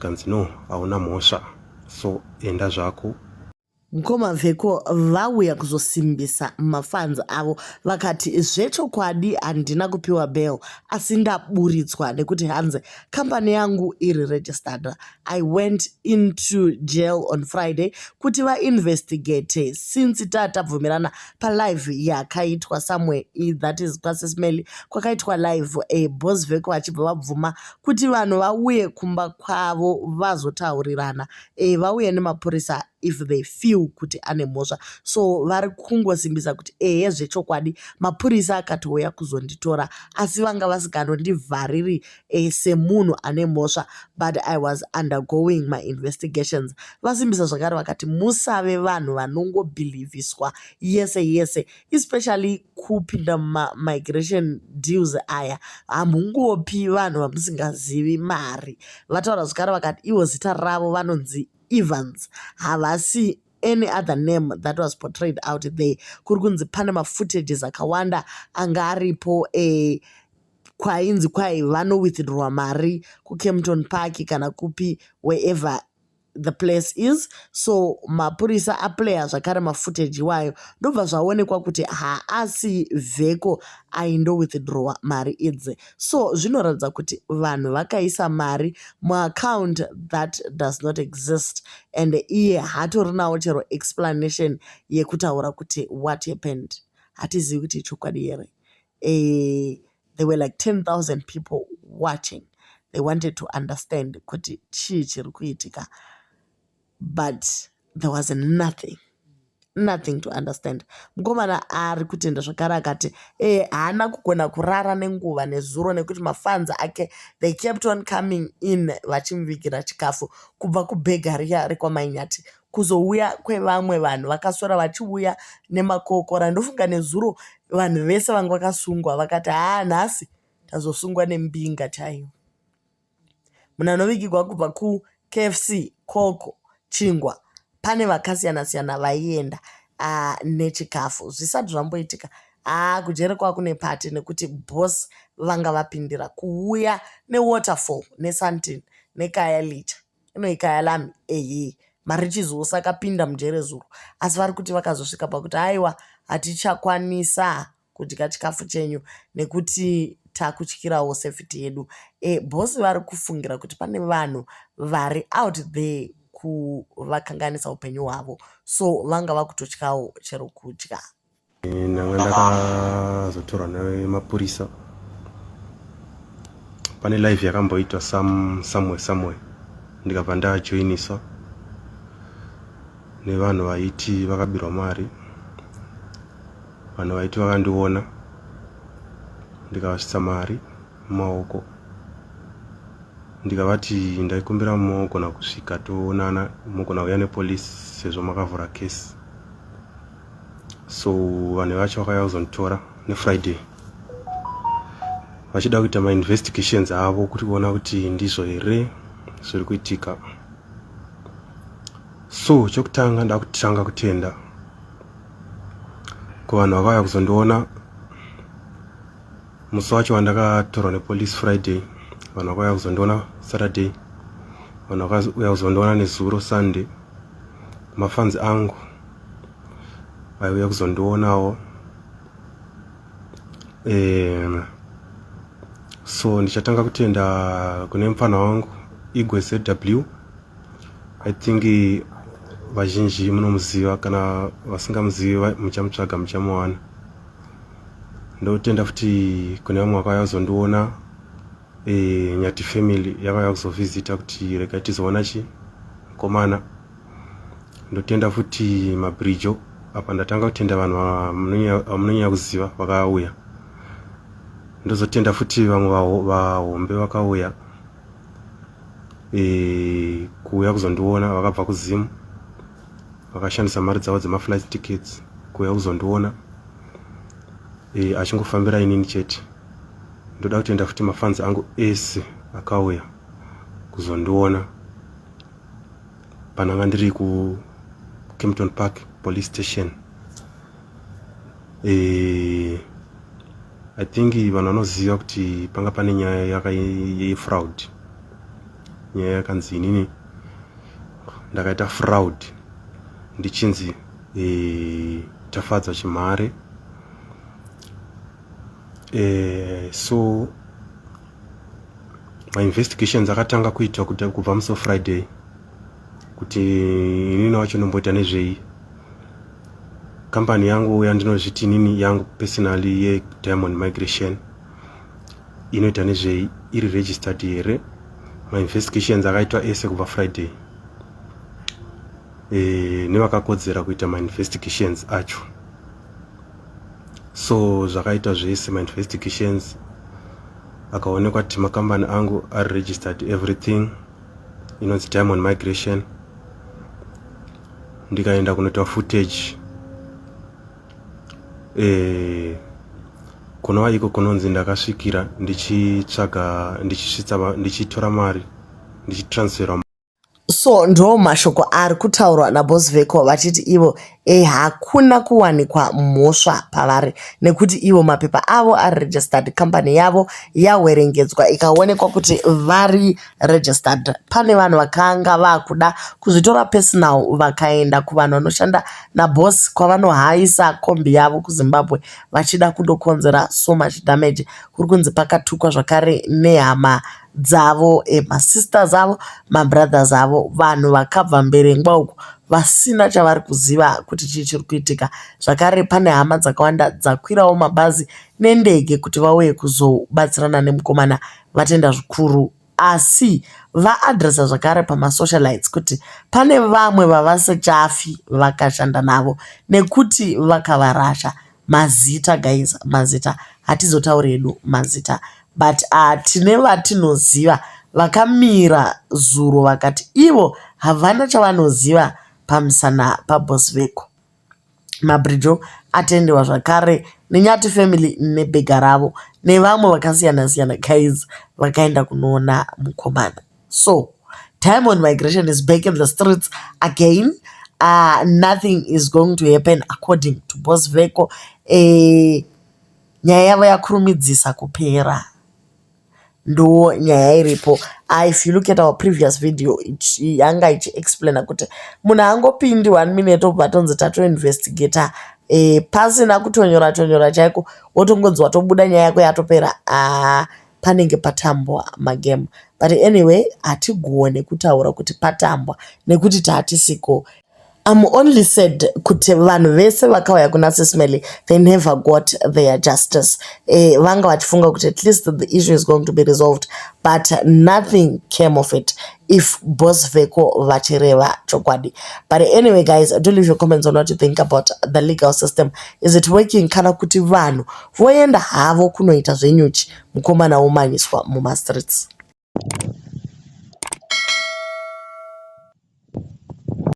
kanzi no hauna mhosva, so enda zvako. Mukoma Vecco vauya kuzosimbisa mafanzi avo vakati zvechokwadi handina kupiwa bail asi ndaburitswa nekuti hanzi kambani yangu iri registered. I went into jail on Friday kuti vainvestigate since tabvumirana palive yakaitwa somewhere, that is pashaikwa kwakaitwa live bossvecco vachibva vabvuma kuti vanhu vauye kumba kwavo vazotaurirana, vauye nemapurisa if they feel kuti ane mhosva. So vari kungosimbisa kuti zvechokwadi mapurisa akatouya kuzonditora asi vanga vasinganondivhariri semunhu ane mhosva, but I was undergoing my investigations. Vasimbisa zvakare vakati musave vanhu vanongobhilivhiswa yese, especially kupinda migration deals aya hamungopi vanhu vamusingazivi mari. Vataura zvakare vakati ivo zita ravo vanonzi Evans, havasi any other name that was portrayed out there. Kuri kunzi pane mafootages akawanda anga aripo kwainzi kwai vanowithdrowa mari kuKempton Park kana kupi wherever the place is. So mapurisa aplaya zvakare mafootage iwayo ndobva zvaonekwa kuti haasi Vecco aindowithdrawa mari idzi. So zvinoratidza kuti vanhu vakaisa mari muaccount that does not exist, and iye hatorinawo chero explanation yekutaura kuti what happened. Hatizivi kuti chokwadi here. There were like 10,000 people watching. They wanted to understand kuti chii chiri kuitika, but there was nothing to understand. Mukomana ari kutenda zvakare akati haana kugona kurara nenguva nezuro nekuti mafanzi ake they kept on coming in vachimuvigira chikafu kubva kubhegariya rekwamainyati kuzouya kwevamwe vanhu vakaswera vachiuya nemakokora. Ndofunga nezuro vanhu vese vanga vakasungwa vakati nhasi tazosungwa nembinga chaiyo. Munhu anovigirwa kubva kuKFC, Koko, Chingwa, pane vakasiyana-siyana vaienda nechikafu zvisati zvamboitika. Kujere kwakune pati nekuti boss vanga vapindira kuuya newaterfall nesuntin nekaya licha inoikaya lami marichizosa akapinda mujere zuru, asi vari kuti vakazosvika pakuti aiwa hatichakwanisa kudya chikafu chenyu nekuti takutyirawo safety yedu. Boss vari kufungira kuti pane vanhu vari out there kuvakanganisa upenyu hwavo, so vanga vakutotyawo chero kudya. Ndanga ndakazotorwa nemapurisa pane live yakamboitwa somewhere ndikabva ndajoiniswa nevanhu vaiti vakabirwa mari. Vanhu vaiti vakandiona ndikavasvitsa mari mumaoko ndikavati ndaikumbira mogona kusvika toonana, mogona kuuya nepolisi sezvo makavhura kesi. So vanhu vacho vakauya kuzonditora neFriday vachida kuita mainvestigations avo kuti kuona kuti ndizvo here zviri kuitika. So chokutanga ndakutanga kutenda kuvanhu vakauya kuzondiona musi wacho wandakatorwa nepolisi Friday. Vanhu vakauya kuzondiona Saturday, vanhu vakauya kuzondiona nezuro Sunday. Mafanzi angu vaiuya kuzondionawo. So ndichatanga kutenda kune mufana wangu Igwe ZW. I think vazhinji munomuziva, kana vasingamuzivi muchamutsvaga muchamuwana. Ndotenda futi kune vamwe vakauya kuzondiona nyathifamily yakauya kuzovhizita kuti rega tizoona mukomana. Ndotenda futi mabridge apa ndatanga kutenda vanhu vamunonyanya kuziva vakauya. Ndozotenda futi vamwe vahombe vakauya kuuya kuzondiona, vakabva kuZimu vakashandisa mari dzavo dzemaflight tickets kuuya kuzondiona achingofambira inini chete. Ndoda kutenda futi mafanzi angu ese akauya kuzondiona pananga ndiri kuKempton Park police station. I think vanhu vanoziva kuti panga pane nyaya yefraud nyaya yakanzi inini ndakaita fraud ndichinzi tafadzwa chimhare. So my investigations akatanga kuitwa kuti kubva musi Friday kuti inini wacho nomboita nezvei kambani yangu yandinozviti inini yangu personally ye-Diamond Migration inoita nezvei iri registered here. My investigations akaitwa ese kubva Friday nevakakodzera kuita my investigations acho. So zvakaita zvese my investigations akaonekwa kuti makambani angu are registered everything inonzi Diamond Migration. Ndikaenda kunoita footage kunova iko kunonzi ndakasvikira ndichitora mari ndichitransfera. So ndo mashoko ari kutaurwa nabossvecco vachiti ivo hakuna kuwanikwa mhosva pavari nekuti ivo mapepa avo ari registered, company yavo yawerengedzwa ikaonekwa kuti vari registered. Pane vanhu vakanga vakuda kuzvitora personal vakaenda kuvanhu vanoshanda naboss kwavanohaisa kombi yavo kuZimbabwe vachida kundokonzera so much damage. Kuri kunzi pakatukwa zvakare nehama dzavo, masisters avo, mabrothers avo, vanhu vakabva mberengwa uku vasina chavari kuziva kuti chii chiri kuitika. Zvakare pane hama dzakawanda dzakwirawo mabhazi nendege kuti vauye kuzobatsirana nemukomana vatenda zvikuru, asi vaadresa zvakare pamasocialites kuti pane vamwe vavasachafi vakashanda navo nekuti vakavarasha. Mazita guys, mazita hatizotauri edu mazita, but tine vatinoziva vakamira zuro vakati ivo havana chavanoziva pamusana pabossvecco. Mabridjo atendewa zvakare nenyathifamily nebhega ravo nevamwe vakasiyana siyana guys vakaenda kunoona mukomana. So Diamond Migration is back in the streets again. Nothing is going to happen according to bossvecco. Nyaya yavo yakurumidzisa kupera ndo nyaya iripo. If you look at our previous video yanga ichiexplaina kuti munhu angopindi 1 minute obva tonzi tatoinvestigata pasina kutonyora tonyora chaiko wotongonzi watobuda nyaya yako yatopera. Panenge patambwa magemu, but anyway hatigone kutaura kuti patambwa nekuti tatisiko. I'm only said kuti vanhu vese vakauya kuna latestnews they never got their justice. Vanga vachifunga kuti at least the issue is going to be resolved, but nothing came of it if bossvecco vachireva chokwadi. But anyway guys, do leave your comments on what you think about the legal system. Is it working? Kana kuti vanhu voenda havo kunoita zvenyuchi mukomana omanyiswa muma streets.